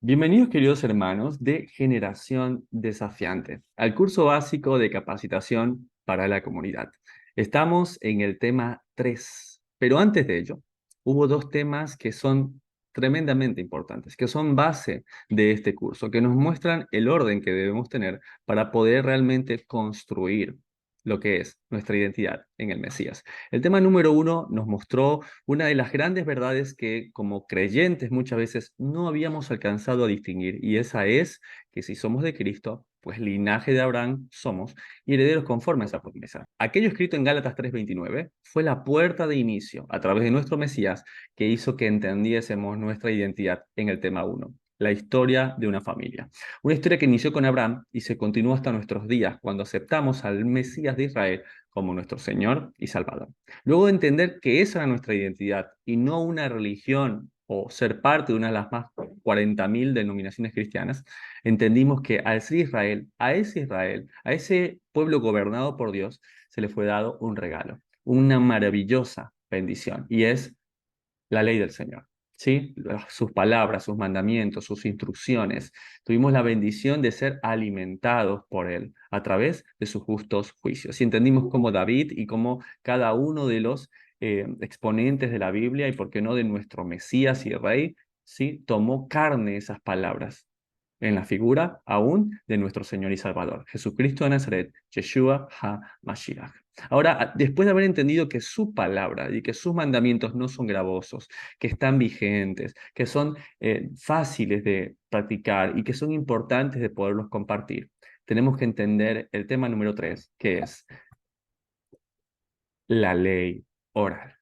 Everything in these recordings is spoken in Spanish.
Bienvenidos, queridos hermanos de Generación Desafiante, al curso básico de capacitación para la comunidad. Estamos en el tema 3, pero antes de ello, hubo dos temas que son tremendamente importantes, que son base de este curso, que nos muestran el orden que debemos tener para poder realmente construir lo que es nuestra identidad en el Mesías. El tema número 1 nos mostró una de las grandes verdades que como creyentes muchas veces no habíamos alcanzado a distinguir, y esa es que si somos de Cristo, pues linaje de Abraham somos y herederos conforme a esa promesa. Aquello escrito en Gálatas 3:29 fue la puerta de inicio a través de nuestro Mesías que hizo que entendiésemos nuestra identidad en el tema 1. La historia de una familia. Una historia que inició con Abraham y se continuó hasta nuestros días cuando aceptamos al Mesías de Israel como nuestro Señor y Salvador. Luego de entender que esa era nuestra identidad y no una religión o ser parte de una de las más 40.000 denominaciones cristianas, entendimos que al ser Israel, a ese pueblo gobernado por Dios, se le fue dado un regalo, una maravillosa bendición, y es la ley del Señor. ¿Sí? Sus palabras, sus mandamientos, sus instrucciones. Tuvimos la bendición de ser alimentados por Él a través de sus justos juicios. Y entendimos cómo David y cómo cada uno de los exponentes de la Biblia y, por qué no, de nuestro Mesías y Rey, ¿sí? Tomó carne esas palabras en la figura aún de nuestro Señor y Salvador, Jesucristo de Nazaret, Yeshua HaMashiach. Ahora, después de haber entendido que su palabra y que sus mandamientos no son gravosos, que están vigentes, que son fáciles de practicar y que son importantes de poderlos compartir, tenemos que entender el tema número 3, que es la ley oral.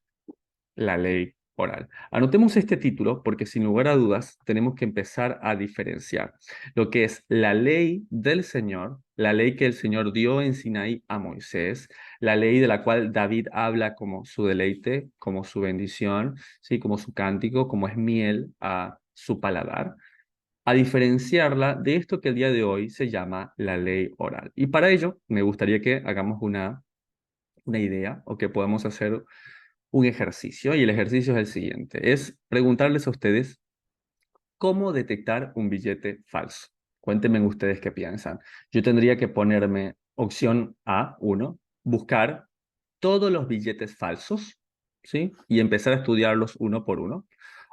La ley oral. Anotemos este título porque sin lugar a dudas tenemos que empezar a diferenciar lo que es la ley del Señor, la ley que el Señor dio en Sinaí a Moisés, la ley de la cual David habla como su deleite, como su bendición, ¿sí? Como su cántico, como es miel a su paladar, a diferenciarla de esto que el día de hoy se llama la ley oral. Y para ello me gustaría que hagamos una idea o que podamos hacer un ejercicio, y el ejercicio es el siguiente, es preguntarles a ustedes cómo detectar un billete falso. Cuéntenme ustedes qué piensan. Yo tendría que ponerme opción A, 1, buscar todos los billetes falsos, ¿sí? Y empezar a estudiarlos uno por uno.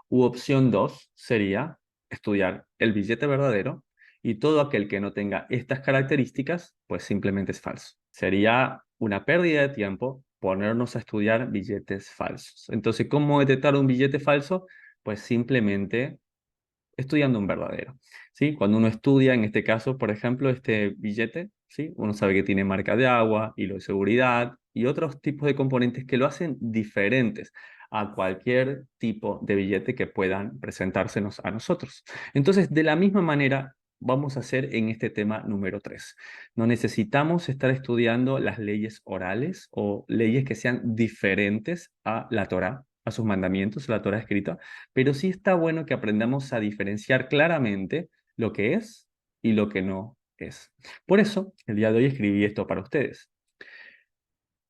U opción 2 sería estudiar el billete verdadero y todo aquel que no tenga estas características, pues simplemente es falso. Sería una pérdida de tiempo ponernos a estudiar billetes falsos. Entonces, ¿cómo detectar un billete falso? Pues simplemente estudiando un verdadero, ¿sí? Cuando uno estudia, en este caso, por ejemplo, este billete, ¿sí? Uno sabe que tiene marca de agua, hilo de seguridad y otros tipos de componentes que lo hacen diferentes a cualquier tipo de billete que puedan presentársenos a nosotros. Entonces, de la misma manera, vamos a hacer en este tema número 3. No necesitamos estar estudiando las leyes orales o leyes que sean diferentes a la Torá, a sus mandamientos, a la Torá escrita, pero sí está bueno que aprendamos a diferenciar claramente lo que es y lo que no es. Por eso, el día de hoy escribí esto para ustedes.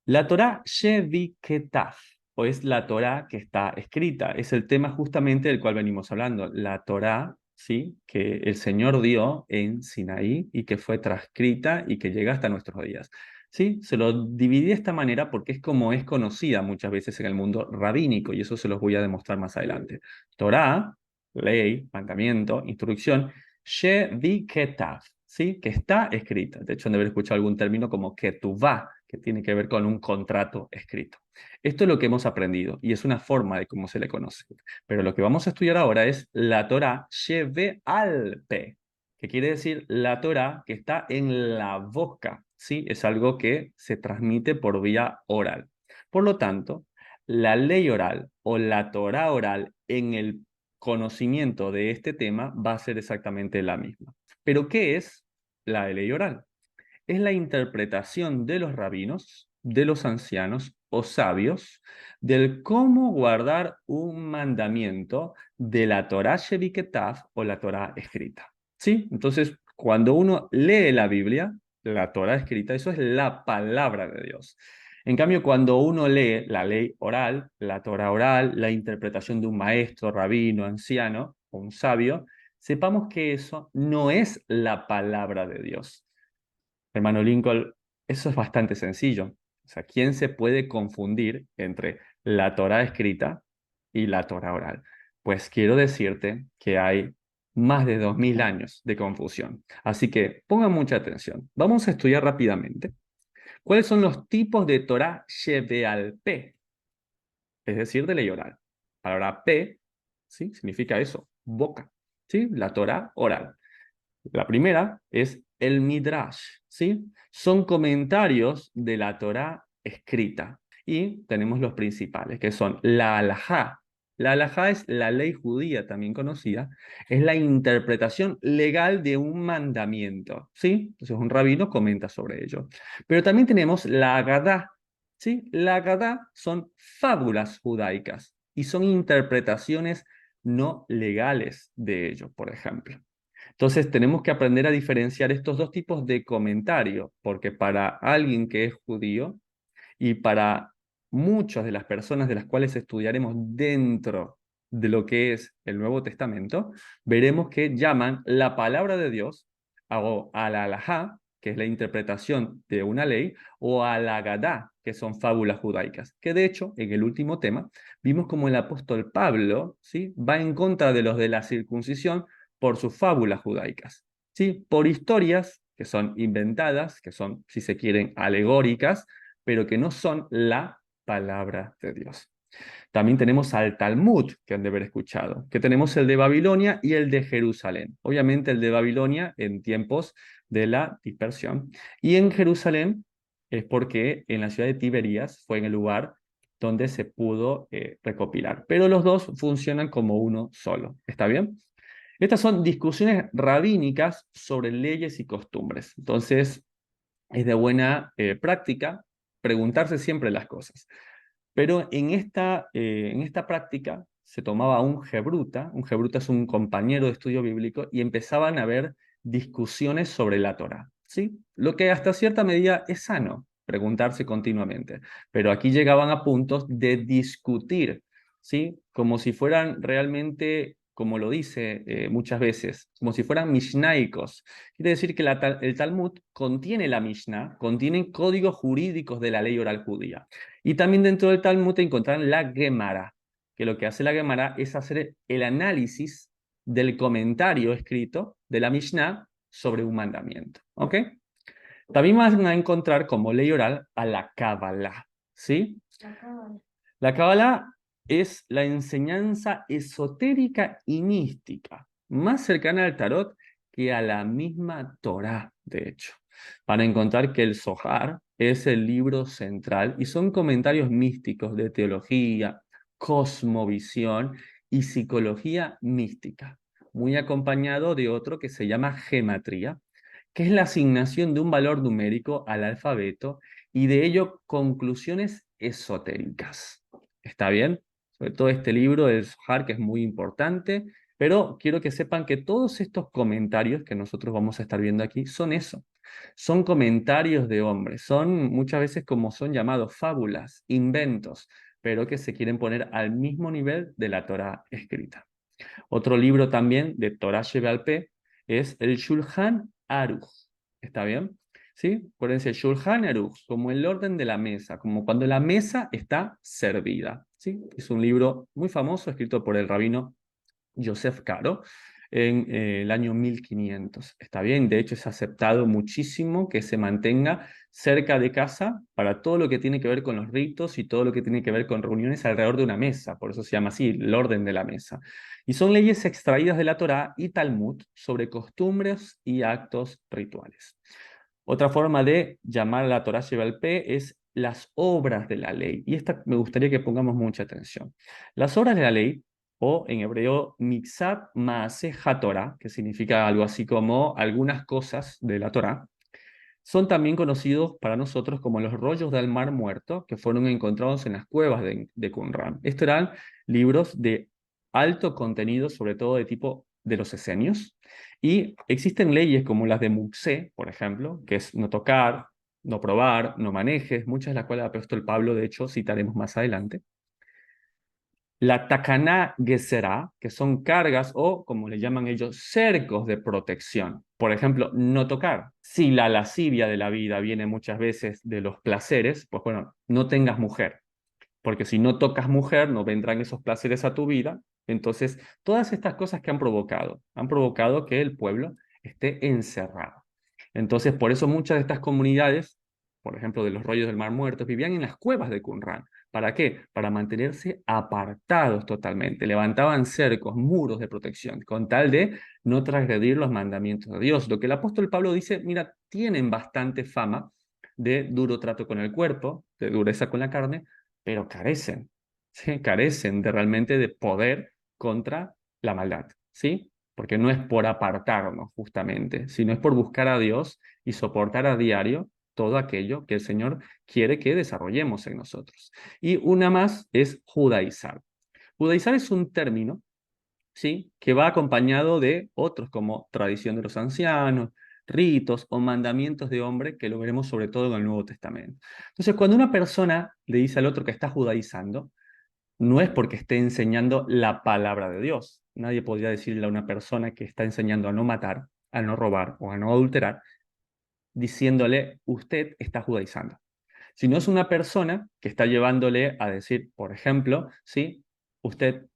La Torá Sheviketaf, o es la Torá que está escrita, es el tema justamente del cual venimos hablando. La Torá, ¿sí? Que el Señor dio en Sinaí y que fue transcrita y que llega hasta nuestros días. ¿Sí? Se lo dividí de esta manera porque es como es conocida muchas veces en el mundo rabínico, y eso se los voy a demostrar más adelante. Torá, ley, mandamiento, instrucción, Sheviketaf, ¿sí? Que está escrita. De hecho, han de haber escuchado algún término como ketuvá, que tiene que ver con un contrato escrito. Esto es lo que hemos aprendido y es una forma de cómo se le conoce. Pero lo que vamos a estudiar ahora es la Torá Shebe'al-Pe, que quiere decir la Torá que está en la boca, ¿sí? Es algo que se transmite por vía oral. Por lo tanto, la ley oral o la Torá oral en el conocimiento de este tema va a ser exactamente la misma. Pero ¿qué es la ley oral? Es la interpretación de los rabinos, de los ancianos o sabios, del cómo guardar un mandamiento de la Torá Sheviketaf o la Torá escrita. ¿Sí? Entonces, cuando uno lee la Biblia, la Torá escrita, eso es la palabra de Dios. En cambio, cuando uno lee la ley oral, la Torá oral, la interpretación de un maestro, rabino, anciano o un sabio, sepamos que eso no es la palabra de Dios. Hermano Lincoln, eso es bastante sencillo. O sea, ¿quién se puede confundir entre la Torá escrita y la Torá oral? Pues quiero decirte que hay más de 2000 años de confusión. Así que pongan mucha atención. Vamos a estudiar rápidamente cuáles son los tipos de Torá Shebeal P, es decir, de ley oral. Palabra P, ¿sí? Significa eso, boca, ¿sí? La Torá oral. La primera es el Midrash, ¿sí? Son comentarios de la Torá escrita. Y tenemos los principales, que son la halajá. La halajá es la ley judía, también conocida. Es la interpretación legal de un mandamiento, ¿sí? Entonces un rabino comenta sobre ello. Pero también tenemos la Agadá, ¿sí? La Agadá son fábulas judaicas y son interpretaciones no legales de ello, por ejemplo. Entonces tenemos que aprender a diferenciar estos dos tipos de comentarios, porque para alguien que es judío y para muchas de las personas de las cuales estudiaremos dentro de lo que es el Nuevo Testamento, veremos que llaman la palabra de Dios a la halajá, que es la interpretación de una ley, o a la Agadá, que son fábulas judaicas. Que de hecho, en el último tema, vimos como el apóstol Pablo, ¿sí?, va en contra de los de la circuncisión por sus fábulas judaicas, ¿sí?, por historias que son inventadas, que son, si se quieren, alegóricas, pero que no son la palabra de Dios. También tenemos al Talmud, que han de haber escuchado, que tenemos el de Babilonia y el de Jerusalén. Obviamente el de Babilonia en tiempos de la dispersión. Y en Jerusalén es porque en la ciudad de Tiberías fue en el lugar donde se pudo recopilar. Pero los dos funcionan como uno solo. ¿Está bien? Estas son discusiones rabínicas sobre leyes y costumbres. Entonces, es de buena práctica preguntarse siempre las cosas. Pero en esta práctica se tomaba un hebruta es un compañero de estudio bíblico, y empezaban a haber discusiones sobre la Torá, ¿sí? Lo que hasta cierta medida es sano, preguntarse continuamente. Pero aquí llegaban a puntos de discutir, ¿sí? Como si fueran realmente, como lo dice muchas veces, como si fueran mishnaicos. Quiere decir que el Talmud contiene la Mishnah, contiene códigos jurídicos de la ley oral judía. Y también dentro del Talmud encontrarán la Gemara, que lo que hace la Gemara es hacer el análisis del comentario escrito de la Mishnah sobre un mandamiento. ¿Ok? También van a encontrar como ley oral a la Kabbalah. ¿Sí? La Kabbalah es la enseñanza esotérica y mística, más cercana al tarot que a la misma Torá, de hecho. Van a encontrar que el Zohar es el libro central y son comentarios místicos de teología, cosmovisión y psicología mística, muy acompañado de otro que se llama gematría, que es la asignación de un valor numérico al alfabeto y de ello conclusiones esotéricas. ¿Está bien? Sobre todo este libro del Zohar, que es muy importante, pero quiero que sepan que todos estos comentarios que nosotros vamos a estar viendo aquí son eso. Son comentarios de hombres, son muchas veces como son llamados fábulas, inventos, pero que se quieren poner al mismo nivel de la Torá escrita. Otro libro también de Torah Shebeal Peh es el Shulchan Aruch. ¿Está bien? ¿Sí? Acuérdense, Shulchan Aruch, como el orden de la mesa, como cuando la mesa está servida. ¿Sí? Es un libro muy famoso escrito por el rabino Joseph Caro en el año 1500. Está bien, de hecho es aceptado muchísimo que se mantenga cerca de casa para todo lo que tiene que ver con los ritos y todo lo que tiene que ver con reuniones alrededor de una mesa, por eso se llama así, el orden de la mesa. Y son leyes extraídas de la Torá y Talmud sobre costumbres y actos rituales. Otra forma de llamar a la Torá Shebal Peh es las obras de la ley. Y esta me gustaría que pongamos mucha atención. Las obras de la ley, o en hebreo, Mitzat Maaseh HaTorah, que significa algo así como algunas cosas de la Torá, son también conocidos para nosotros como los rollos del Mar Muerto, que fueron encontrados en las cuevas de Qumran. Estos eran libros de alto contenido, sobre todo de tipo de los esenios, y existen leyes como las de Muxé, por ejemplo, que es no tocar, no probar, no manejes, muchas de las cuales el apóstol Pablo, de hecho, citaremos más adelante. La Takaná Geserá, que son cargas o, como le llaman ellos, cercos de protección. Por ejemplo, no tocar. Si la lascivia de la vida viene muchas veces de los placeres, pues bueno, no tengas mujer, porque si no tocas mujer, no vendrán esos placeres a tu vida. Entonces, todas estas cosas que han provocado que el pueblo esté encerrado. Entonces, por eso muchas de estas comunidades, por ejemplo, de los rollos del Mar Muerto, vivían en las cuevas de Qumran. ¿Para qué? Para mantenerse apartados totalmente. Levantaban cercos, muros de protección, con tal de no transgredir los mandamientos de Dios. Lo que el apóstol Pablo dice, mira, tienen bastante fama de duro trato con el cuerpo, de dureza con la carne, pero carecen, ¿sí? Carecen de realmente de poder contra la maldad, ¿sí? Porque no es por apartarnos justamente, sino es por buscar a Dios y soportar a diario todo aquello que el Señor quiere que desarrollemos en nosotros. Y una más es judaizar. Judaizar es un término, ¿sí? Que va acompañado de otros como tradición de los ancianos, ritos o mandamientos de hombre, que lo veremos sobre todo en el Nuevo Testamento. Entonces, cuando una persona le dice al otro que está judaizando, no es porque esté enseñando la palabra de Dios. Nadie podría decirle a una persona que está enseñando a no matar, a no robar o a no adulterar, diciéndole, usted está judaizando. Sino es una persona que está llevándole a decir, por ejemplo, sí, usted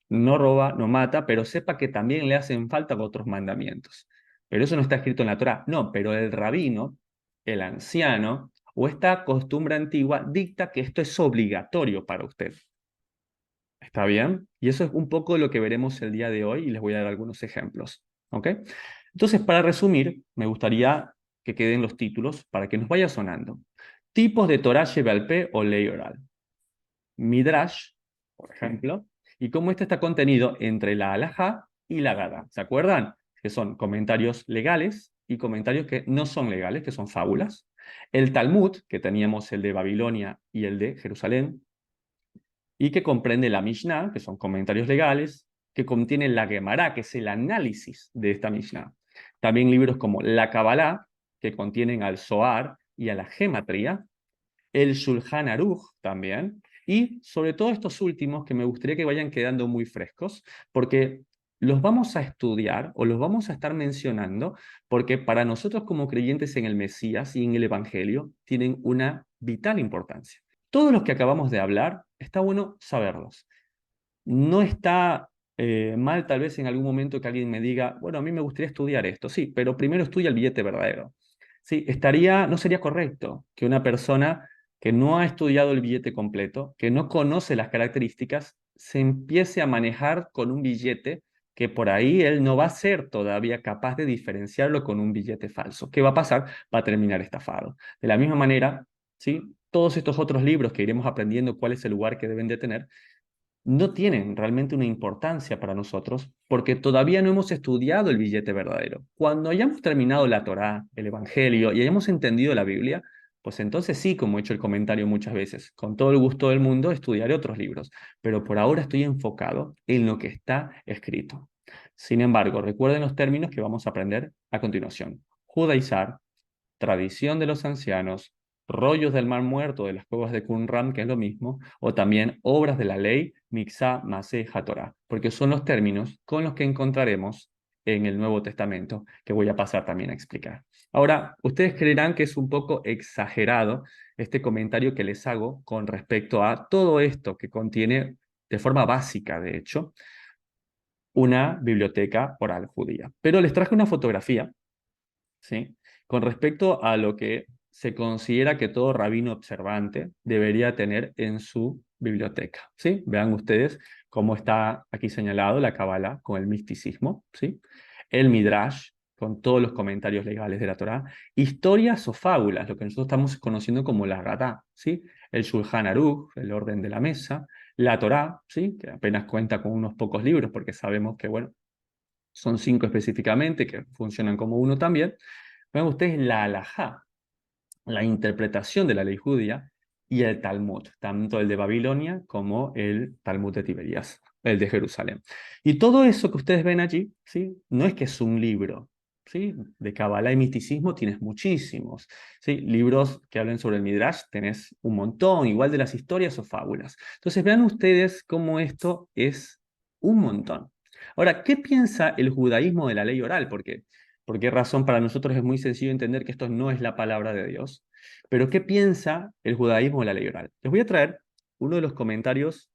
no roba, no mata, pero sepa que también le hacen falta otros mandamientos. Pero eso no está escrito en la Torá. No, pero el rabino, el anciano o esta costumbre antigua dicta que esto es obligatorio para usted. ¿Está bien? Y eso es un poco lo que veremos el día de hoy y les voy a dar algunos ejemplos. ¿Ok? Entonces, para resumir, me gustaría que queden los títulos para que nos vaya sonando. Tipos de Torah Shebe'al Peh o ley oral. Midrash, por ejemplo, y cómo este está contenido entre la halajá y la Gadá. ¿Se acuerdan? Que son comentarios legales y comentarios que no son legales, que son fábulas. El Talmud, que teníamos el de Babilonia y el de Jerusalén, y que comprende la Mishnah, que son comentarios legales, que contiene la Gemara, que es el análisis de esta Mishnah. También libros como la Kabbalah, que contienen al Zohar y a la Gematría, el Shulchan Aruch también, y sobre todo estos últimos que me gustaría que vayan quedando muy frescos, porque los vamos a estudiar o los vamos a estar mencionando, porque para nosotros como creyentes en el Mesías y en el Evangelio tienen una vital importancia. Todos los que acabamos de hablar, está bueno saberlos. No está mal tal vez en algún momento que alguien me diga, bueno, a mí me gustaría estudiar esto, sí, pero primero estudia el billete verdadero. Sí, no sería correcto que una persona que no ha estudiado el billete completo, que no conoce las características, se empiece a manejar con un billete que por ahí él no va a ser todavía capaz de diferenciarlo con un billete falso. ¿Qué va a pasar? Va a terminar estafado. De la misma manera, ¿sí? Todos estos otros libros que iremos aprendiendo cuál es el lugar que deben de tener, no tienen realmente una importancia para nosotros porque todavía no hemos estudiado el billete verdadero. Cuando hayamos terminado la Torá, el Evangelio y hayamos entendido la Biblia, pues entonces sí, como he hecho el comentario muchas veces, con todo el gusto del mundo estudiaré otros libros, pero por ahora estoy enfocado en lo que está escrito. Sin embargo, recuerden los términos que vamos a aprender a continuación. Judaizar, tradición de los ancianos, rollos del Mar Muerto de las cuevas de Qumran, que es lo mismo, o también obras de la ley, Mixá, Masé, Hatorá, porque son los términos con los que encontraremos en el Nuevo Testamento, que voy a pasar también a explicar. Ahora, ustedes creerán que es un poco exagerado este comentario que les hago con respecto a todo esto que contiene, de forma básica, de hecho, una biblioteca oral judía. Pero les traje una fotografía, ¿sí? Con respecto a lo que se considera que todo rabino observante debería tener en su biblioteca, ¿sí? Vean ustedes cómo está aquí señalado la Kabbalah con el misticismo, ¿sí? El Midrash con todos los comentarios legales de la Torá, historias o fábulas, lo que nosotros estamos conociendo como la Gadá, ¿sí? El Shulchan Aruch, el orden de la mesa, la Torá, ¿sí? Que apenas cuenta con unos pocos libros porque sabemos que, bueno, son 5 específicamente que funcionan como uno también. Vean ustedes la halajá, la interpretación de la ley judía, y el Talmud, tanto el de Babilonia como el Talmud de Tiberias, el de Jerusalén. Y todo eso que ustedes ven allí, ¿sí? No es que es un libro, ¿sí? De Kabbalah y misticismo tienes muchísimos, ¿sí? Libros que hablen sobre el Midrash tenés un montón, igual de las historias o fábulas. Entonces vean ustedes cómo esto es un montón. Ahora, ¿qué piensa el judaísmo de la ley oral? Porque, ¿por qué razón para nosotros es muy sencillo entender que esto no es la palabra de Dios? Pero ¿qué piensa el judaísmo de la ley oral? Les voy a traer uno de los comentarios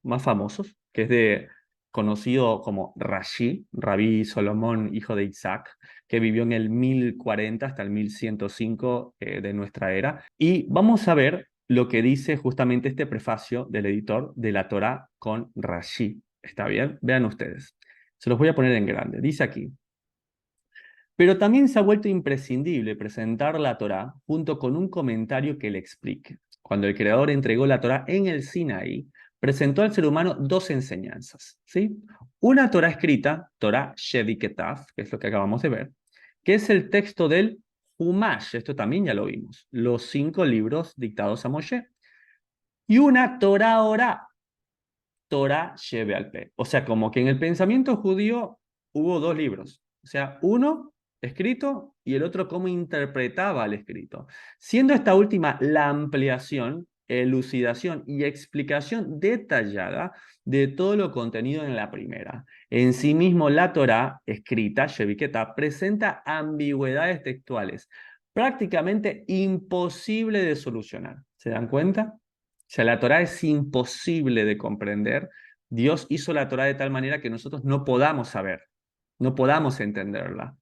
más famosos, que es de conocido como Rashi, Rabí Solomón, hijo de Isaac, que vivió en el 1040 hasta el 1105 de nuestra era. Y vamos a ver lo que dice justamente este prefacio del editor de la Torá con Rashi. ¿Está bien? Vean ustedes. Se los voy a poner en grande. Dice aquí: pero también se ha vuelto imprescindible presentar la Torá junto con un comentario que le explique. Cuando el Creador entregó la Torá en el Sinaí, presentó al ser humano dos enseñanzas, ¿sí? Una Torá escrita, Torá Sheviketav, que es lo que acabamos de ver, que es el texto del Humash, esto también ya lo vimos, los 5 libros dictados a Moshe, y una Torá Orá, Torah lleve al P. O sea, como que en el pensamiento judío hubo dos libros. O sea, uno escrito y el otro cómo interpretaba el escrito. Siendo esta última la ampliación, elucidación y explicación detallada de todo lo contenido en la primera. En sí mismo, la Torah, escrita, Sheviketá, presenta ambigüedades textuales prácticamente imposible de solucionar. ¿Se dan cuenta? O sea, la Torá es imposible de comprender. Dios hizo la Torá de tal manera que nosotros no podamos saber, no podamos entenderla.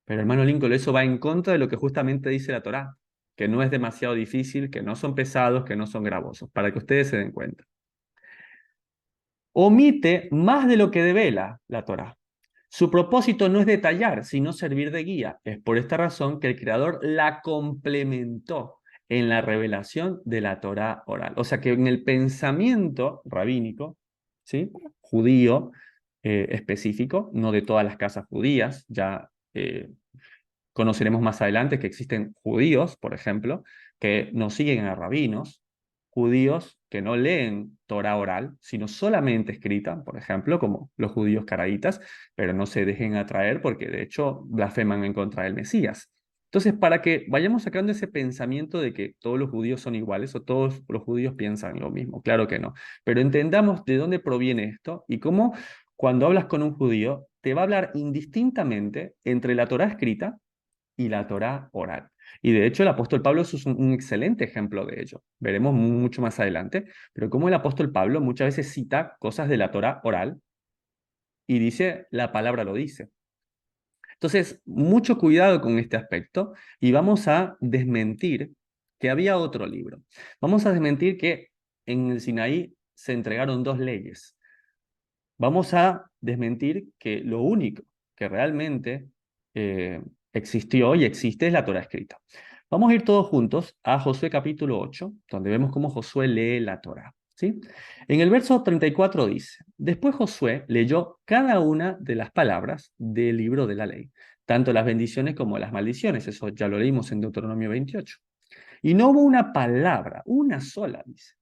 Pero hermano Lincoln, eso va en contra de lo que justamente dice la Torá, que no es demasiado difícil, que no son pesados, que no son gravosos, para que ustedes se den cuenta. Omite más de lo que devela la Torá. Su propósito no es detallar, sino servir de guía. Es por esta razón que el Creador la complementó en la revelación de la Torá oral. O sea que en el pensamiento rabínico, ¿sí? Judío específico, no de todas las casas judías, ya conoceremos más adelante que existen judíos, por ejemplo, que no siguen a rabinos, judíos que no leen Torah oral, sino solamente escrita, por ejemplo, como los judíos caraítas, pero no se dejen atraer porque de hecho blasfeman en contra del Mesías. Entonces, para que vayamos sacando ese pensamiento de que todos los judíos son iguales o todos los judíos piensan lo mismo, claro que no, pero entendamos de dónde proviene esto y cómo cuando hablas con un judío te va a hablar indistintamente entre la Torá escrita y la Torá oral. Y de hecho el apóstol Pablo es un excelente ejemplo de ello. Veremos mucho más adelante, pero como el apóstol Pablo muchas veces cita cosas de la Torá oral y dice, la palabra lo dice. Entonces, mucho cuidado con este aspecto y vamos a desmentir que había otro libro. Vamos a desmentir que en el Sinaí se entregaron dos leyes. Vamos a desmentir que lo único que realmente existió y existe es la Torá escrita. Vamos a ir todos juntos a Josué capítulo 8, donde vemos cómo Josué lee la Torá. ¿Sí? En el verso 34 dice: después Josué leyó cada una de las palabras del libro de la ley, tanto las bendiciones como las maldiciones. Eso ya lo leímos en Deuteronomio 28. Y no hubo una palabra, una sola, dice,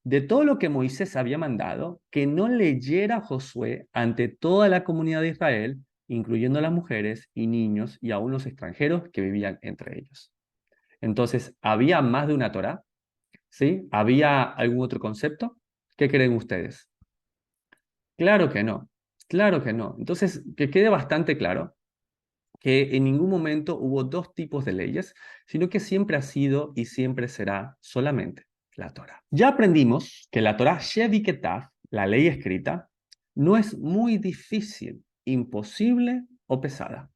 de todo lo que Moisés había mandado, que no leyera Josué ante toda la comunidad de Israel, incluyendo las mujeres y niños y aún los extranjeros que vivían entre ellos. Entonces, ¿había más de una Torá? ¿Sí? ¿Había algún otro concepto? ¿Qué creen ustedes? Claro que no, claro que no. Entonces, que quede bastante claro que en ningún momento hubo dos tipos de leyes, sino que siempre ha sido y siempre será solamente la Torá. Ya aprendimos que la Torá Sheviketav, la ley escrita, no es muy difícil, imposible o pesada.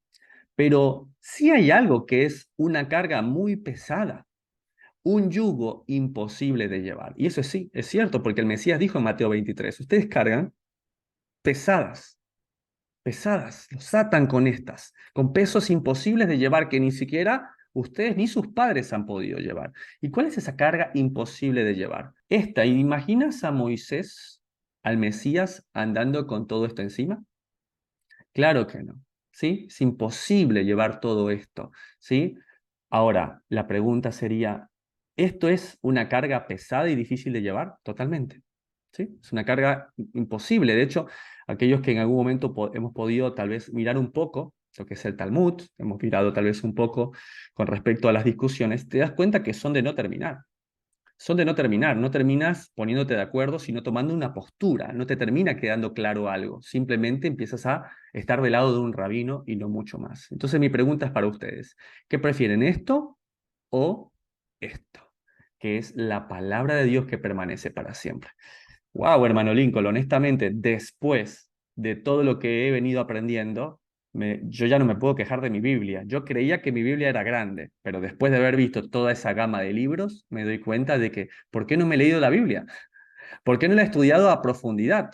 Pero sí hay algo que es una carga muy pesada, un yugo imposible de llevar. Y eso sí, es cierto, porque el Mesías dijo en Mateo 23, ustedes cargan pesadas, pesadas, los atan con estas, con pesos imposibles de llevar que ni siquiera ustedes ni sus padres han podido llevar. ¿Y cuál es esa carga imposible de llevar? Esta, ¿imaginas a Moisés, al Mesías, andando con todo esto encima? Claro que no, ¿sí? Es imposible llevar todo esto, ¿sí? Ahora, la pregunta sería, ¿esto es una carga pesada y difícil de llevar? Totalmente, ¿sí? Es una carga imposible. De hecho, aquellos que en algún momento hemos podido tal vez mirar un poco lo que es el Talmud, hemos mirado tal vez un poco con respecto a las discusiones, te das cuenta que son de no terminar. Son de no terminar, no terminas poniéndote de acuerdo, sino tomando una postura, no te termina quedando claro algo, simplemente empiezas a estar del lado de un rabino y no mucho más. Entonces mi pregunta es para ustedes, ¿qué prefieren, esto o esto? Que es la palabra de Dios que permanece para siempre. Wow, hermano Lincoln, honestamente, después de todo lo que he venido aprendiendo, yo ya no me puedo quejar de mi Biblia. Yo creía que mi Biblia era grande, pero después de haber visto toda esa gama de libros, me doy cuenta de que, ¿por qué no me he leído la Biblia? ¿Por qué no la he estudiado a profundidad?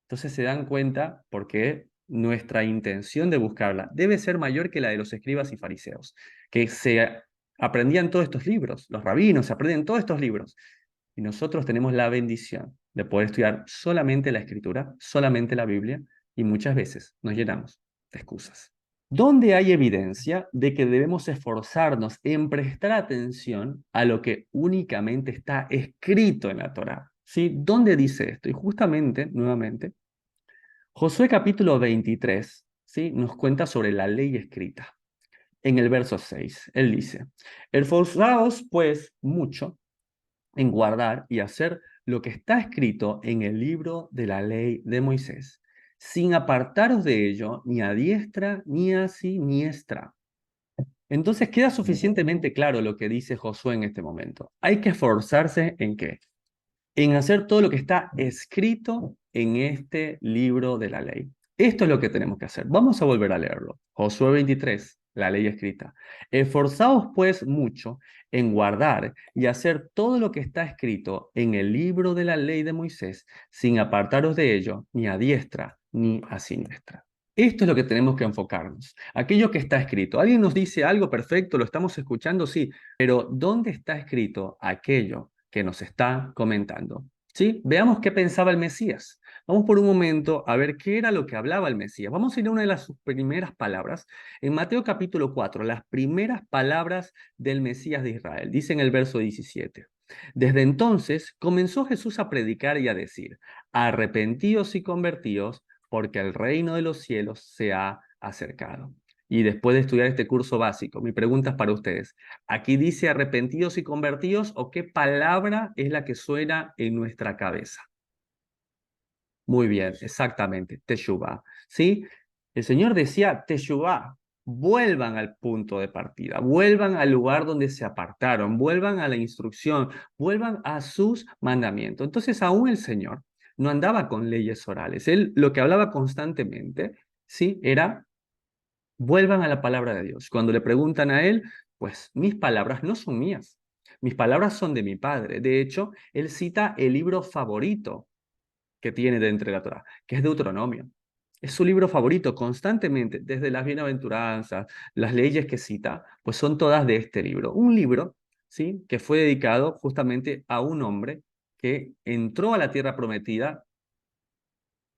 Entonces se dan cuenta porque nuestra intención de buscarla debe ser mayor que la de los escribas y fariseos, que se aprendían todos estos libros, los rabinos se aprenden todos estos libros, y nosotros tenemos la bendición de poder estudiar solamente la Escritura, solamente la Biblia, y muchas veces nos llenamos de excusas. ¿Dónde hay evidencia de que debemos esforzarnos en prestar atención a lo que únicamente está escrito en la Torá? ¿Sí? ¿Dónde dice esto? Y justamente, nuevamente, Josué capítulo 23, ¿sí? Nos cuenta sobre la ley escrita. En el verso 6, él dice, esforzaos pues mucho en guardar y hacer lo que está escrito en el libro de la ley de Moisés, sin apartaros de ello ni a diestra ni a siniestra. Entonces queda suficientemente claro lo que dice Josué en este momento. Hay que esforzarse en qué, en hacer todo lo que está escrito en este libro de la ley. Esto es lo que tenemos que hacer. Vamos a volver a leerlo. Josué 23, la ley escrita. Esforzaos pues mucho en guardar y hacer todo lo que está escrito en el libro de la ley de Moisés, sin apartaros de ello ni a diestra ni a siniestra. Esto es lo que tenemos que enfocarnos. Aquello que está escrito. ¿Alguien nos dice algo perfecto? ¿Lo estamos escuchando? Sí. Pero ¿dónde está escrito aquello que nos está comentando? ¿Sí? Veamos qué pensaba el Mesías. Vamos por un momento a ver qué era lo que hablaba el Mesías. Vamos a ir a una de las primeras palabras. En Mateo capítulo 4, las primeras palabras del Mesías de Israel. Dice en el verso 17. Desde entonces comenzó Jesús a predicar y a decir, arrepentíos y convertíos, porque el reino de los cielos se ha acercado. Y después de estudiar este curso básico, mi pregunta es para ustedes. ¿Aquí dice arrepentidos y convertidos o qué palabra es la que suena en nuestra cabeza? Muy bien, exactamente, Teshuvah. ¿Sí? El Señor decía Teshuvah, vuelvan al punto de partida, vuelvan al lugar donde se apartaron, vuelvan a la instrucción, vuelvan a sus mandamientos. Entonces, aún el Señor no andaba con leyes orales. Él lo que hablaba constantemente, ¿sí? Era vuelvan a la palabra de Dios. Cuando le preguntan a él, pues mis palabras no son mías. Mis palabras son de mi Padre. De hecho, él cita el libro favorito que tiene de entre la Torá, que es Deuteronomio. Es su libro favorito constantemente, desde las bienaventuranzas, las leyes que cita, pues son todas de este libro. Un libro, ¿sí? Que fue dedicado justamente a un hombre que entró a la tierra prometida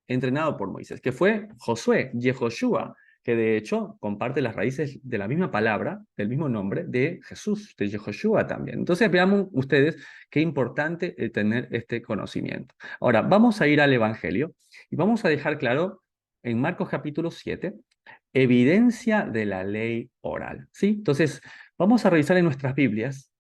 entrenado por Moisés, que fue Josué, Yehoshua, que de hecho comparte las raíces de la misma palabra, del mismo nombre, de Jesús, de Yehoshua también. Entonces veamos ustedes qué importante el tener este conocimiento. Ahora, vamos a ir al Evangelio y vamos a dejar claro en Marcos capítulo 7, evidencia de la ley oral. ¿Sí? Entonces, vamos a revisar en nuestras Biblias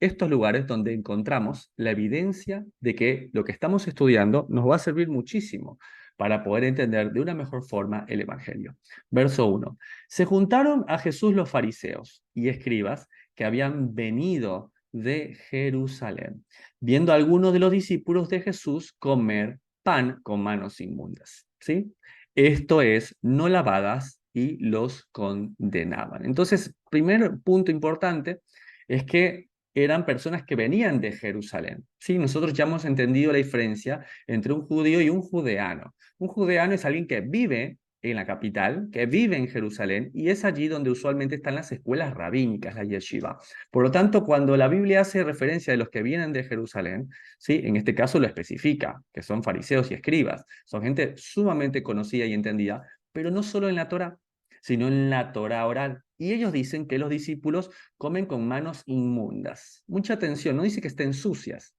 estos lugares donde encontramos la evidencia de que lo que estamos estudiando nos va a servir muchísimo para poder entender de una mejor forma el Evangelio. Verso 1. Se juntaron a Jesús los fariseos y escribas que habían venido de Jerusalén, viendo a algunos de los discípulos de Jesús comer pan con manos inmundas. ¿Sí? Esto es, no lavadas, y los condenaban. Entonces, primer punto importante es que eran personas que venían de Jerusalén. ¿Sí? Nosotros ya hemos entendido la diferencia entre un judío y un judeano. Un judeano es alguien que vive en la capital, que vive en Jerusalén, y es allí donde usualmente están las escuelas rabínicas, la yeshiva. Por lo tanto, cuando la Biblia hace referencia de los que vienen de Jerusalén, ¿sí? En este caso lo especifica, que son fariseos y escribas. Son gente sumamente conocida y entendida, pero no solo en la Torá, sino en la Torá oral. Y ellos dicen que los discípulos comen con manos inmundas. Mucha atención, no dice que estén sucias,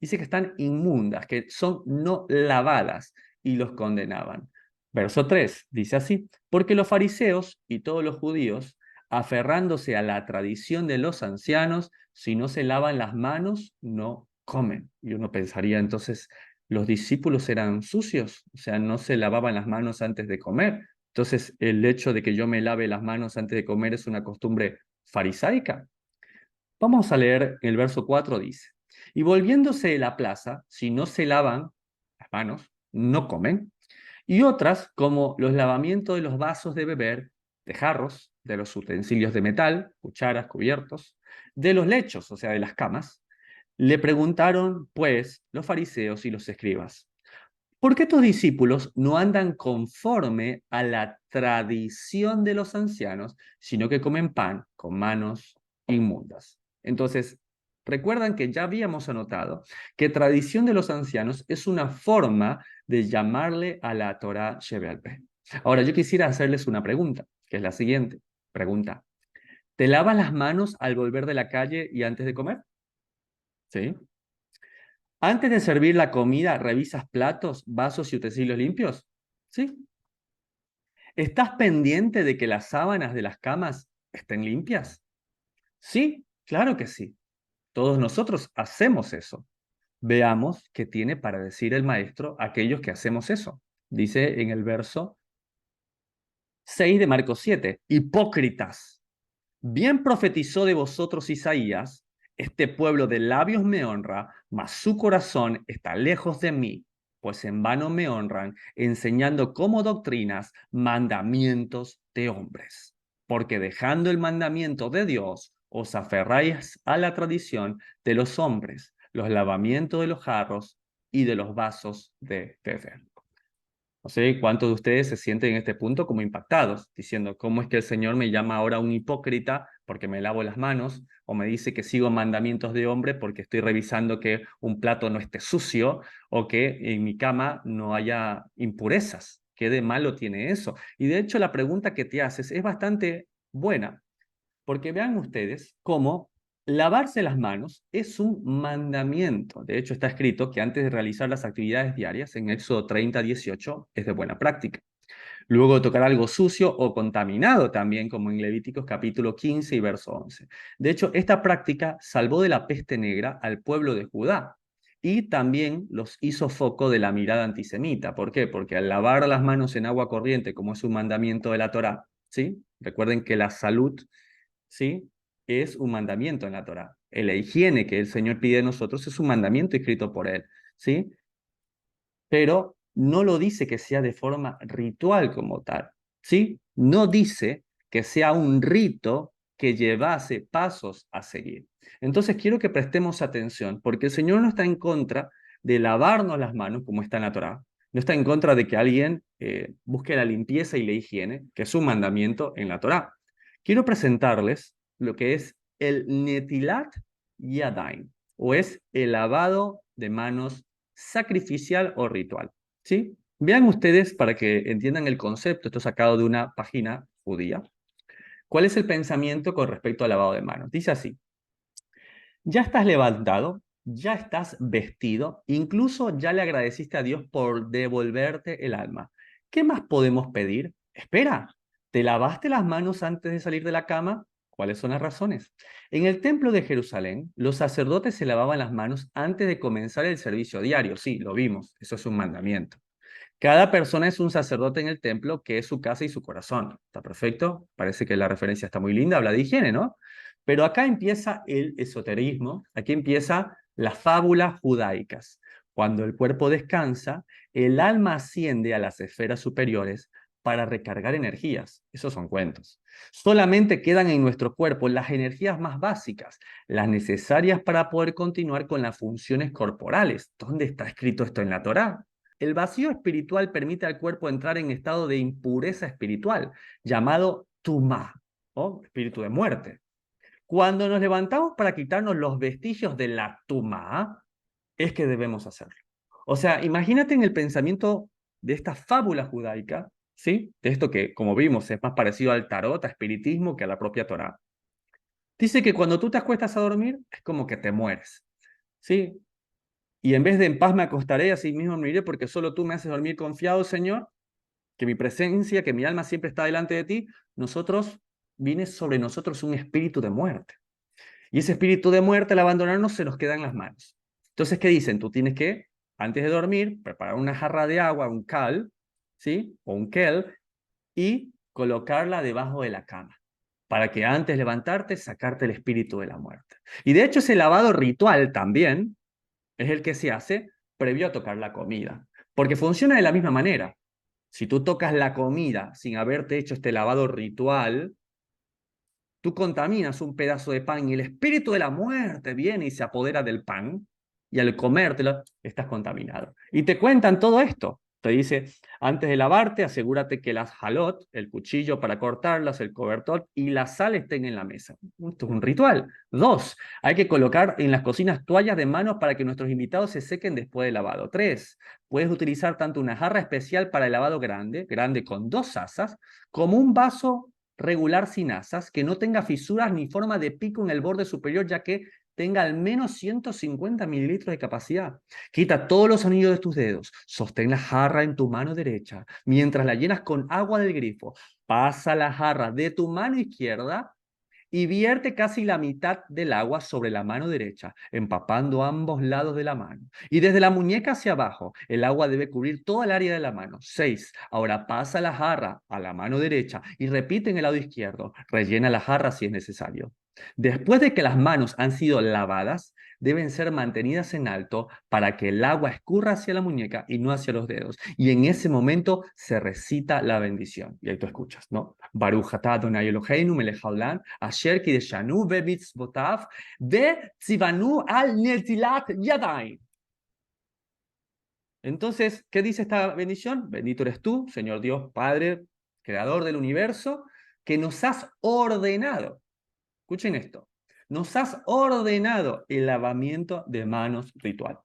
dice que están inmundas, que son no lavadas, y los condenaban. Verso 3 dice así, porque los fariseos y todos los judíos, aferrándose a la tradición de los ancianos, si no se lavan las manos, no comen. Y uno pensaría entonces, los discípulos eran sucios, o sea, no se lavaban las manos antes de comer. Entonces, el hecho de que yo me lave las manos antes de comer es una costumbre farisaica. Vamos a leer el verso 4, dice, y volviéndose de la plaza, si no se lavan las manos, no comen. Y otras, como los lavamientos de los vasos de beber, de jarros, de los utensilios de metal, cucharas, cubiertos, de los lechos, o sea, de las camas, le preguntaron, pues, los fariseos y los escribas, ¿por qué tus discípulos no andan conforme a la tradición de los ancianos, sino que comen pan con manos inmundas? Entonces, recuerdan que ya habíamos anotado que tradición de los ancianos es una forma de llamarle a la Torá Shebe'al-Peh. Ahora, yo quisiera hacerles una pregunta, que es la siguiente. Pregunta, ¿te lavas las manos al volver de la calle y antes de comer? ¿Sí? Antes de servir la comida, ¿revisas platos, vasos y utensilios limpios? ¿Sí? ¿Estás pendiente de que las sábanas de las camas estén limpias? Sí, claro que sí. Todos nosotros hacemos eso. Veamos qué tiene para decir el maestro a aquellos que hacemos eso. Dice en el verso 6 de Marcos 7, hipócritas. Bien profetizó de vosotros Isaías, este pueblo de labios me honra, mas su corazón está lejos de mí, pues en vano me honran, enseñando como doctrinas mandamientos de hombres. Porque dejando el mandamiento de Dios, os aferráis a la tradición de los hombres, los lavamientos de los jarros y de los vasos de beber. No sé cuántos de ustedes se sienten en este punto como impactados, diciendo, ¿cómo es que el Señor me llama ahora un hipócrita porque me lavo las manos? O me dice que sigo mandamientos de hombre porque estoy revisando que un plato no esté sucio o que en mi cama no haya impurezas. ¿Qué de malo tiene eso? Y de hecho la pregunta que te haces es bastante buena, porque vean ustedes cómo lavarse las manos es un mandamiento. De hecho, está escrito que antes de realizar las actividades diarias, en Éxodo 30:18, es de buena práctica. Luego de tocar algo sucio o contaminado también, como en Levíticos capítulo 15 y verso 11. De hecho, esta práctica salvó de la peste negra al pueblo de Judá y también los hizo foco de la mirada antisemita. ¿Por qué? Porque al lavar las manos en agua corriente, como es un mandamiento de la Torá, ¿sí? Recuerden que la salud, ¿sí? Es un mandamiento en la Torá. La higiene que el Señor pide de nosotros es un mandamiento escrito por Él, ¿sí? Pero no lo dice que sea de forma ritual como tal, ¿sí? No dice que sea un rito que llevase pasos a seguir. Entonces quiero que prestemos atención, porque el Señor no está en contra de lavarnos las manos, como está en la Torá, no está en contra de que alguien busque la limpieza y la higiene, que es un mandamiento en la Torá. Quiero presentarles lo que es el Netilat Yadayim, o es el lavado de manos sacrificial o ritual, ¿sí? Vean ustedes, para que entiendan el concepto, esto sacado de una página judía, ¿cuál es el pensamiento con respecto al lavado de manos? Dice así, ya estás levantado, ya estás vestido, incluso ya le agradeciste a Dios por devolverte el alma. ¿Qué más podemos pedir? Espera, ¿te lavaste las manos antes de salir de la cama? ¿Cuáles son las razones? En el templo de Jerusalén, los sacerdotes se lavaban las manos antes de comenzar el servicio diario. Sí, lo vimos, eso es un mandamiento. Cada persona es un sacerdote en el templo, que es su casa y su corazón. ¿Está perfecto? Parece que la referencia está muy linda, habla de higiene, ¿no? Pero acá empieza el esoterismo, aquí empieza las fábulas judaicas. Cuando el cuerpo descansa, el alma asciende a las esferas superiores para recargar energías. Esos son cuentos. Solamente quedan en nuestro cuerpo las energías más básicas, las necesarias para poder continuar con las funciones corporales. ¿Dónde está escrito esto en la Torá? El vacío espiritual permite al cuerpo entrar en estado de impureza espiritual, llamado tumá, o espíritu de muerte. Cuando nos levantamos para quitarnos los vestigios de la tumá, es que debemos hacerlo. O sea, imagínate en el pensamiento de esta fábula judaica, ¿sí? De esto que, como vimos, es más parecido al tarot, a espiritismo, que a la propia Torá. Dice que cuando tú te acuestas a dormir, es como que te mueres, ¿sí? Y en vez de en paz me acostaré, así mismo me iré, porque solo tú me haces dormir confiado, Señor. que mi presencia, que mi alma siempre está delante de ti, viene sobre nosotros un espíritu de muerte. Y ese espíritu de muerte, al abandonarnos, se nos queda en las manos. Entonces, ¿qué dicen? Tú tienes que, antes de dormir, preparar una jarra de agua, un cal, ¿sí? O un kel, y colocarla debajo de la cama, para que antes de levantarte, sacarte el espíritu de la muerte. Y de hecho, ese lavado ritual también es el que se hace previo a tocar la comida, porque funciona de la misma manera. Si tú tocas la comida sin haberte hecho este lavado ritual, tú contaminas un pedazo de pan y el espíritu de la muerte viene y se apodera del pan y al comértelo estás contaminado. Y te cuentan todo esto. Te dice, antes de lavarte, asegúrate que las jalot, el cuchillo para cortarlas, el cobertor y la sal estén en la mesa. Esto es un ritual. 2, hay que colocar en las cocinas toallas de manos para que nuestros invitados se sequen después del lavado. 3, puedes utilizar tanto una jarra especial para el lavado grande, grande con 2 asas, como un vaso regular sin asas, que no tenga fisuras ni forma de pico en el borde superior, ya que tenga al menos 150 mililitros de capacidad. Quita todos los anillos de tus dedos, sostén la jarra en tu mano derecha, mientras la llenas con agua del grifo. Pasa la jarra de tu mano izquierda y vierte casi la mitad del agua sobre la mano derecha, empapando ambos lados de la mano. Y desde la muñeca hacia abajo, el agua debe cubrir toda el área de la mano. 6. Ahora pasa la jarra a la mano derecha y repite en el lado izquierdo. Rellena la jarra si es necesario. Después de que las manos han sido lavadas, deben ser mantenidas en alto para que el agua escurra hacia la muñeca y no hacia los dedos. Y en ese momento se recita la bendición. Y ahí tú escuchas, ¿no? Baruch atah Adonai Eloheinu melech haolam, asher kideshanu bemitzvotav vetzivanu al netilat yadayim. Entonces, ¿qué dice esta bendición? Bendito eres tú, Señor Dios Padre, creador del universo, que nos has ordenado. Escuchen esto. Nos has ordenado el lavamiento de manos ritual.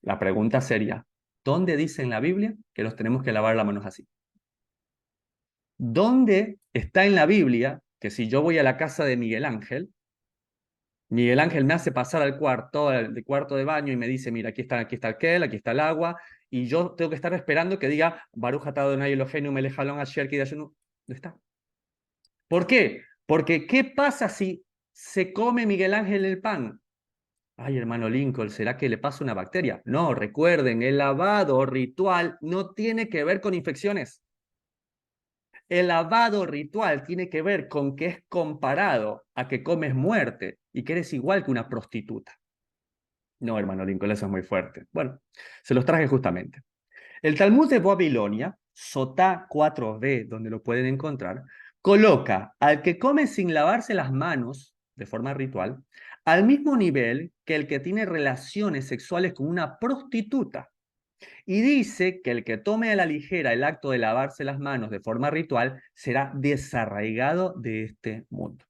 La pregunta sería, ¿dónde dice en la Biblia que nos tenemos que lavar las manos así? ¿Dónde está en la Biblia que si yo voy a la casa de Miguel Ángel me hace pasar al cuarto de baño y me dice, mira, aquí está aquí está el agua, y yo tengo que estar esperando que diga, Baruch atah Adonai Eloheinu melech haolam asher kideshanu? ¿Dónde está? ¿Por qué? Porque ¿qué pasa si se come Miguel Ángel el pan? Ay, hermano Lincoln, ¿será que le pasa una bacteria? No, recuerden, el lavado ritual no tiene que ver con infecciones. El lavado ritual tiene que ver con que es comparado a que comes muerte y que eres igual que una prostituta. No, hermano Lincoln, eso es muy fuerte. Bueno, se los traje justamente. El Talmud de Babilonia, Sotá 4b, donde lo pueden encontrar, coloca al que come sin lavarse las manos de forma ritual al mismo nivel que el que tiene relaciones sexuales con una prostituta. Y dice que el que tome a la ligera el acto de lavarse las manos de forma ritual será desarraigado de este mundo.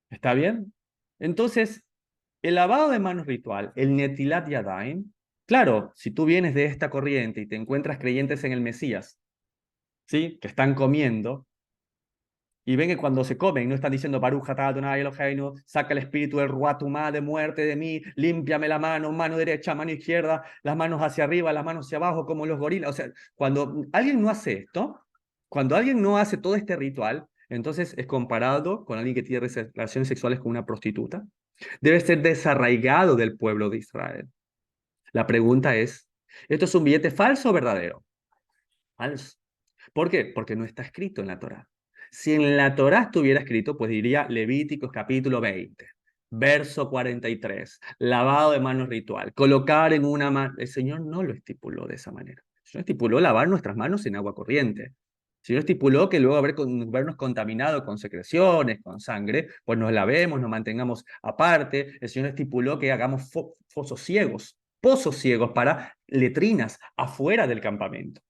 ¿Está bien? Entonces, el lavado de manos ritual, el Netilat Yadayim, claro, si tú vienes de esta corriente y te encuentras creyentes en el Mesías, ¿sí? Que están comiendo, y ven que cuando se comen no están diciendo Baruch atah Adonai Eloheinu, saca el espíritu del Ruatumá de muerte de mí, límpiame la mano derecha, mano izquierda, las manos hacia arriba, las manos hacia abajo, como los gorilas. O sea, cuando alguien no hace esto, cuando alguien no hace todo este ritual, entonces es comparado con alguien que tiene relaciones sexuales con una prostituta. Debe ser desarraigado del pueblo de Israel. La pregunta es, ¿esto es un billete falso o verdadero? Falso. ¿Por qué? Porque no está escrito en la Torá. Si en la Torá estuviera escrito, pues diría Levíticos capítulo 20, verso 43, lavado de manos ritual, colocar en una mano. El Señor no lo estipuló de esa manera. El Señor estipuló lavar nuestras manos en agua corriente. El Señor estipuló que luego habernos contaminado con secreciones, con sangre, pues nos lavemos, nos mantengamos aparte. El Señor estipuló que hagamos pozos ciegos para letrinas afuera del campamento.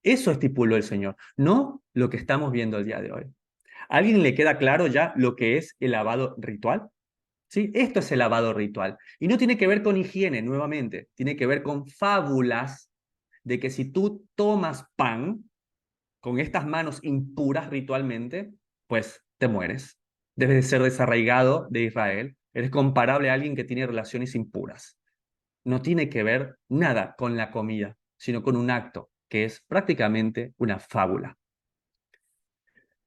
Eso estipuló el Señor, no lo que estamos viendo el día de hoy. ¿A alguien le queda claro ya lo que es el lavado ritual? ¿Sí? Esto es el lavado ritual. Y no tiene que ver con higiene, nuevamente. Tiene que ver con fábulas de que si tú tomas pan con estas manos impuras ritualmente, pues te mueres. Debes de ser desarraigado de Israel. Eres comparable a alguien que tiene relaciones impuras. No tiene que ver nada con la comida. sino con un acto, que es prácticamente una fábula.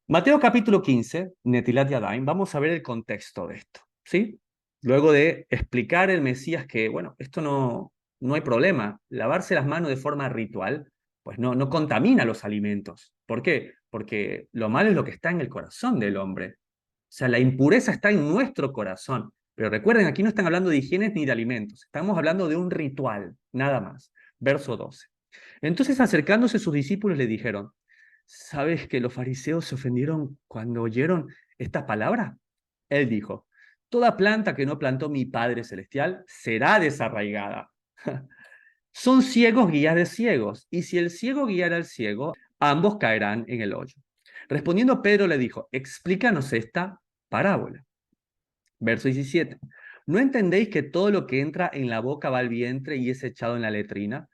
Mateo capítulo 15, Netilat Yadayim, vamos a ver el contexto de esto, ¿sí? Luego de explicar el Mesías que, bueno, esto no hay problema. Lavarse las manos de forma ritual, pues no contamina los alimentos. ¿Por qué? Porque lo malo es lo que está en el corazón del hombre. O sea, la impureza está en nuestro corazón. Pero recuerden, aquí no están hablando de higiene ni de alimentos. Estamos hablando de un ritual, nada más. Verso 12. Entonces, acercándose sus discípulos, le dijeron, ¿sabes que los fariseos se ofendieron cuando oyeron esta palabra? Él dijo, toda planta que no plantó mi Padre Celestial será desarraigada. Son ciegos guías de ciegos, y si el ciego guiara al ciego, ambos caerán en el hoyo. Respondiendo Pedro le dijo, explícanos esta parábola. Verso 17. ¿No entendéis que todo lo que entra en la boca va al vientre y es echado en la letrina?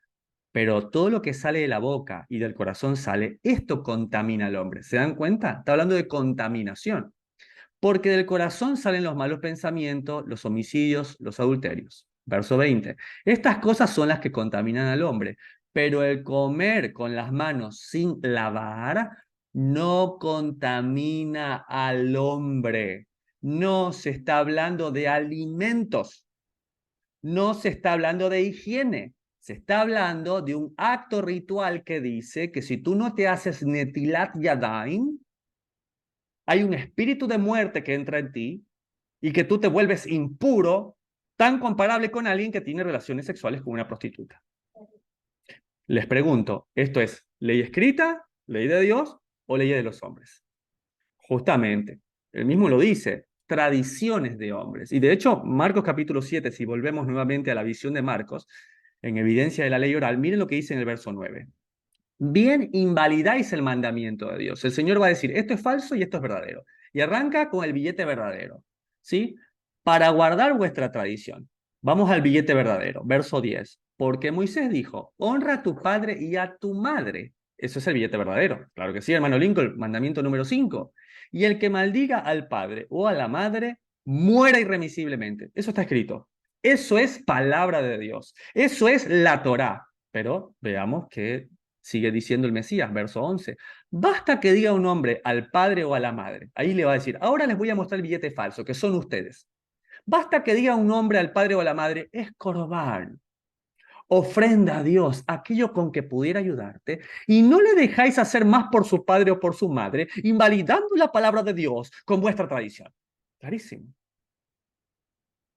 Pero todo lo que sale de la boca y del corazón sale, esto contamina al hombre. ¿Se dan cuenta? Está hablando de contaminación. Porque del corazón salen los malos pensamientos, los homicidios, los adulterios. Verso 20. Estas cosas son las que contaminan al hombre, pero el comer con las manos sin lavar no contamina al hombre. No se está hablando de alimentos, no se está hablando de higiene. Se está hablando de un acto ritual que dice que si tú no te haces netilat yadayim, hay un espíritu de muerte que entra en ti y que tú te vuelves impuro, tan comparable con alguien que tiene relaciones sexuales con una prostituta. Les pregunto, ¿esto es ley escrita, ley de Dios o ley de los hombres? Justamente, él mismo lo dice, tradiciones de hombres. Y de hecho, Marcos capítulo 7, si volvemos nuevamente a la visión de Marcos, en evidencia de la ley oral, miren lo que dice en el verso 9. Bien invalidáis el mandamiento de Dios. El Señor va a decir, esto es falso y esto es verdadero. Y arranca con el billete verdadero, ¿sí? Para guardar vuestra tradición. Vamos al billete verdadero, verso 10. Porque Moisés dijo, honra a tu padre y a tu madre. Eso es el billete verdadero. Claro que sí, hermano Lincoln, mandamiento número 5. Y el que maldiga al padre o a la madre, muera irremisiblemente. Eso está escrito. Eso es palabra de Dios. Eso es la Torá. Pero veamos que sigue diciendo el Mesías, verso 11. Basta que diga un hombre al padre o a la madre. Ahí le va a decir, ahora les voy a mostrar el billete falso, que son ustedes. Basta que diga un hombre al padre o a la madre, es corbán, ofrenda a Dios, aquello con que pudiera ayudarte, y no le dejáis hacer más por su padre o por su madre, invalidando la palabra de Dios con vuestra tradición. Clarísimo.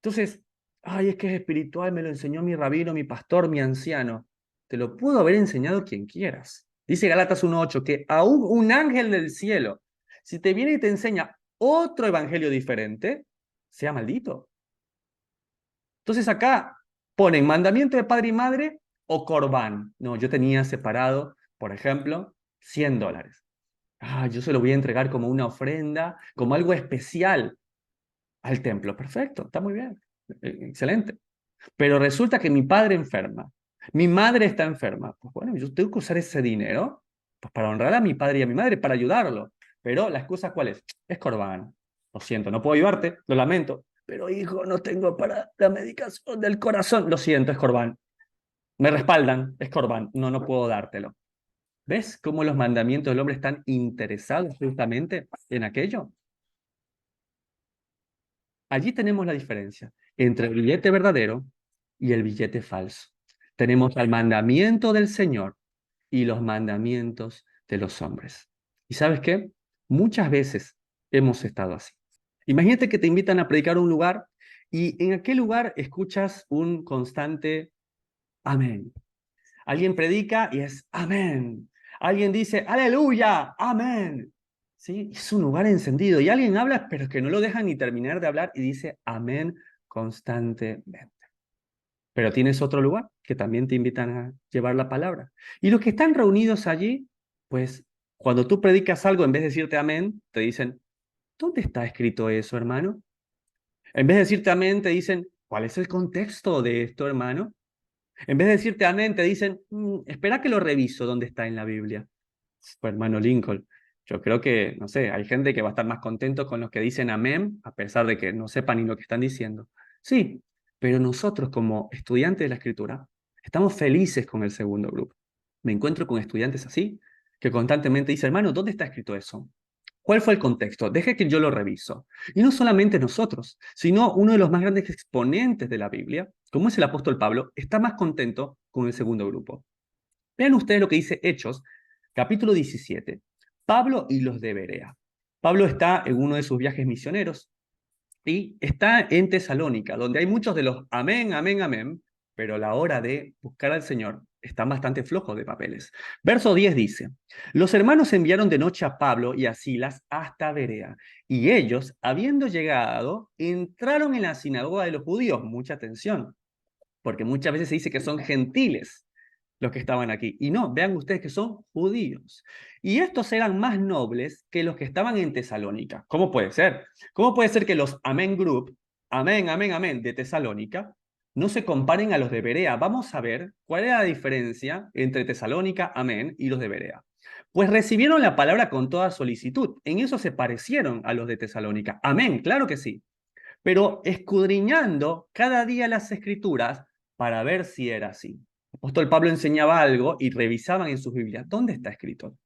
Entonces, ay, es que es espiritual, me lo enseñó mi rabino, mi pastor, mi anciano. Te lo pudo haber enseñado quien quieras. Dice Galatas 1:8 que aún un ángel del cielo, si te viene y te enseña otro evangelio diferente, sea maldito. Entonces acá ponen mandamiento de padre y madre o corbán. No, yo tenía separado, por ejemplo, $100. Ah, yo se lo voy a entregar como una ofrenda, como algo especial al templo. Perfecto, está muy bien. Excelente. Pero resulta que mi padre enferma, mi madre está enferma. Pues bueno, yo tengo que usar ese dinero pues para honrar a mi padre y a mi madre, para ayudarlo. Pero la excusa, ¿cuál es? Es corbán. Lo siento, no puedo ayudarte, lo lamento. Pero hijo, no tengo para la medicación del corazón. Lo siento, es corbán. Me respaldan, es corbán. No puedo dártelo. ¿Ves cómo los mandamientos del hombre están interesados justamente en aquello? Allí tenemos la diferencia entre el billete verdadero y el billete falso. Tenemos el mandamiento del Señor y los mandamientos de los hombres. ¿Y sabes qué? Muchas veces hemos estado así. Imagínate que te invitan a predicar a un lugar y en aquel lugar escuchas un constante amén. Alguien predica y es amén. Alguien dice aleluya, amén. ¿Sí? Es un lugar encendido. Y alguien habla, pero es que no lo dejan ni terminar de hablar y dice amén constantemente. Pero tienes otro lugar que también te invitan a llevar la palabra. Y los que están reunidos allí, pues cuando tú predicas algo, en vez de decirte amén, te dicen, ¿dónde está escrito eso, hermano? En vez de decirte amén, te dicen, ¿cuál es el contexto de esto, hermano? En vez de decirte amén, te dicen, espera que lo reviso, ¿dónde está en la Biblia? Pues, hermano Lincoln, yo creo que, no sé, hay gente que va a estar más contento con los que dicen amén, a pesar de que no sepan ni lo que están diciendo. Sí, pero nosotros como estudiantes de la Escritura, Estamos felices con el segundo grupo. Me encuentro con estudiantes así, que constantemente dicen, hermano, ¿dónde está escrito eso? ¿Cuál fue el contexto? Deje que yo lo reviso. Y no solamente nosotros, sino uno de los más grandes exponentes de la Biblia, como es el apóstol Pablo, está más contento con el segundo grupo. Vean ustedes lo que dice Hechos, capítulo 17. Pablo y los de Berea. Pablo está en uno de sus viajes misioneros y está en Tesalónica, donde hay muchos de los amén, amén, amén, pero a la hora de buscar al Señor están bastante flojos de papeles. Verso 10 dice, los hermanos enviaron de noche a Pablo y a Silas hasta Berea, y ellos, habiendo llegado, entraron en la sinagoga de los judíos. Mucha atención, porque muchas veces se dice que son gentiles los que estaban aquí. Y no, vean ustedes que son judíos. Y estos eran más nobles que los que estaban en Tesalónica. ¿Cómo puede ser? ¿Cómo puede ser que los Amén Group, amén, amén, amén, de Tesalónica, no se comparen a los de Berea? Vamos a ver cuál es la diferencia entre Tesalónica, amén, y los de Berea. Pues recibieron la palabra con toda solicitud. En eso se parecieron a los de Tesalónica. Amén, claro que sí. Pero escudriñando cada día las escrituras para ver si era así. El apóstol Pablo enseñaba algo y revisaban en sus Biblias. ¿Dónde está escrito?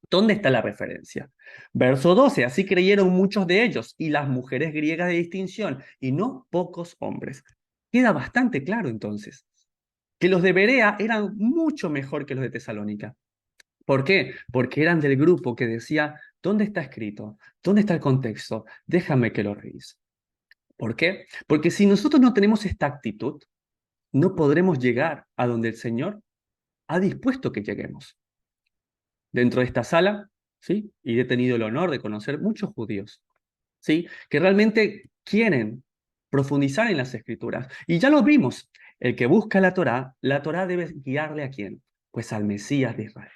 ¿Dónde está la referencia? Verso 12. Así creyeron muchos de ellos y las mujeres griegas de distinción y no pocos hombres. Queda bastante claro entonces que los de Berea eran mucho mejor que los de Tesalónica. ¿Por qué? Porque eran del grupo que decía, ¿dónde está escrito? ¿Dónde está el contexto? Déjame que lo revise. ¿Por qué? Porque si nosotros no tenemos esta actitud, no podremos llegar a donde el Señor ha dispuesto que lleguemos. Dentro de esta sala, ¿sí? Y he tenido el honor de conocer muchos judíos, ¿sí? Que realmente quieren profundizar en las Escrituras. Y ya lo vimos, el que busca la Torá debe guiarle ¿a quién? Pues al Mesías de Israel.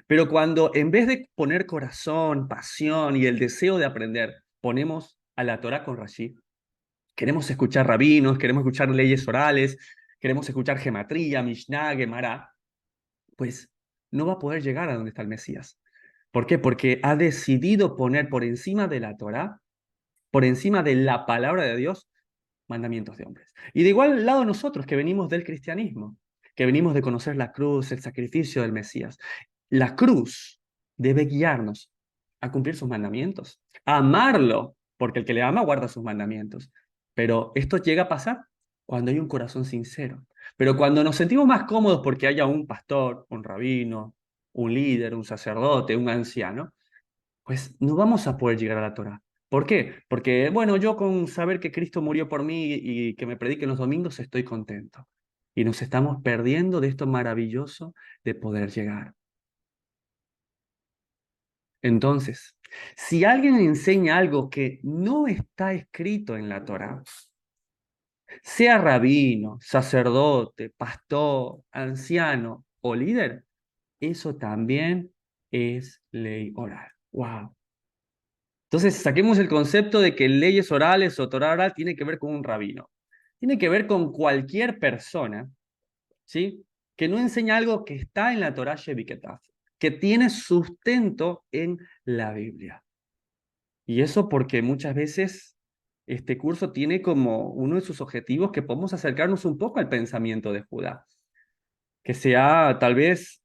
Pero cuando en vez de poner corazón, pasión y el deseo de aprender, ponemos a la Torá con Rashi, queremos escuchar rabinos, queremos escuchar leyes orales, queremos escuchar gematría, Mishnah, Gemara, pues no va a poder llegar a donde está el Mesías. ¿Por qué? Porque ha decidido poner por encima de la Torá, por encima de la palabra de Dios, mandamientos de hombres. Y de igual lado nosotros que venimos del cristianismo, que venimos de conocer la cruz, el sacrificio del Mesías. La cruz debe guiarnos a cumplir sus mandamientos, a amarlo, porque el que le ama guarda sus mandamientos. Pero esto llega a pasar cuando hay un corazón sincero. Pero cuando nos sentimos más cómodos porque haya un pastor, un rabino, un líder, un sacerdote, un anciano, pues no vamos a poder llegar a la Torá. ¿Por qué? Porque, bueno, yo con saber que Cristo murió por mí y que me prediquen los domingos estoy contento. Y nos estamos perdiendo de esto maravilloso de poder llegar. Entonces, si alguien enseña algo que no está escrito en la Torá, sea rabino, sacerdote, pastor, anciano o líder, eso también es ley oral. ¡Wow! Entonces, saquemos el concepto de que leyes orales o Torah oral tiene que ver con un rabino. Tiene que ver con cualquier persona, ¿sí? Que no enseña algo que está en la Torah Shebiketaf, que tiene sustento en la Biblia. Y eso porque muchas veces este curso tiene como uno de sus objetivos que podamos acercarnos un poco al pensamiento de Judá, que se ha tal vez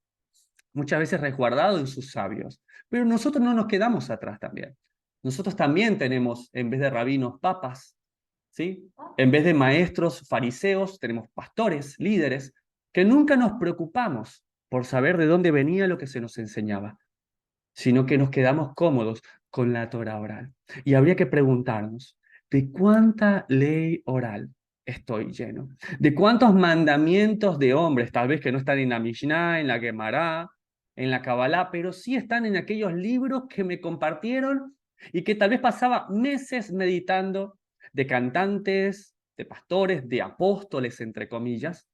muchas veces resguardado en sus sabios. Pero nosotros no nos quedamos atrás también. Nosotros también tenemos, en vez de rabinos, papas, ¿sí? En vez de maestros, fariseos, tenemos pastores, líderes, que nunca nos preocupamos por saber de dónde venía lo que se nos enseñaba, sino que nos quedamos cómodos con la Torah oral. Y habría que preguntarnos, ¿de cuánta ley oral estoy lleno? ¿De cuántos mandamientos de hombres, tal vez que no están en la Mishnah, en la Gemara, en la Kabbalah, pero sí están en aquellos libros que me compartieron y que tal vez pasaba meses meditando, de cantantes, de pastores, de apóstoles, entre comillas,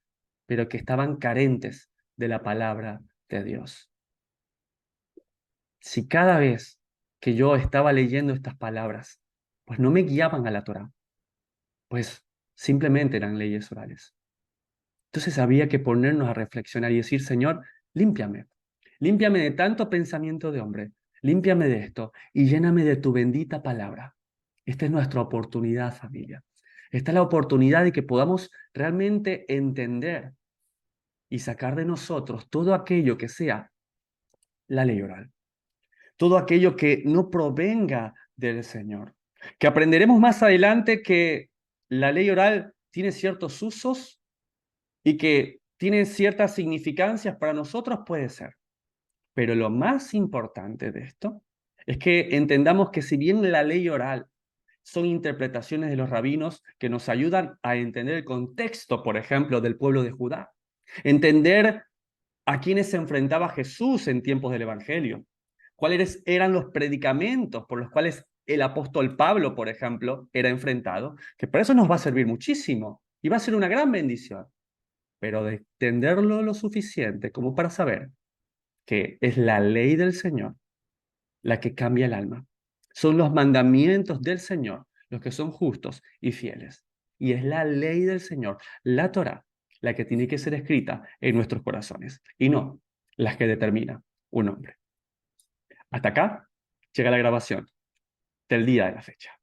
pero que estaban carentes de la palabra de Dios? Si cada vez que yo estaba leyendo estas palabras, pues no me guiaban a la Torá, pues simplemente eran leyes orales. Entonces había que ponernos a reflexionar y decir, Señor, límpiame, límpiame de tanto pensamiento de hombre, límpiame de esto y lléname de tu bendita palabra. Esta es nuestra oportunidad, familia. Esta es la oportunidad de que podamos realmente entender y sacar de nosotros todo aquello que sea la ley oral, todo aquello que no provenga del Señor. Que aprenderemos más adelante que la ley oral tiene ciertos usos y que tiene ciertas significancias para nosotros, puede ser. Pero lo más importante de esto es que entendamos que si bien la ley oral son interpretaciones de los rabinos que nos ayudan a entender el contexto, por ejemplo, del pueblo de Judá, entender a quiénes se enfrentaba Jesús en tiempos del Evangelio, cuáles eran los predicamentos por los cuales el apóstol Pablo, por ejemplo, era enfrentado, que para eso nos va a servir muchísimo y va a ser una gran bendición, pero de entenderlo lo suficiente como para saber que es la ley del Señor la que cambia el alma. Son los mandamientos del Señor los que son justos y fieles. Y es la ley del Señor, la Torá, la que tiene que ser escrita en nuestros corazones y no las que determina un hombre. Hasta acá llega la grabación del día de la fecha.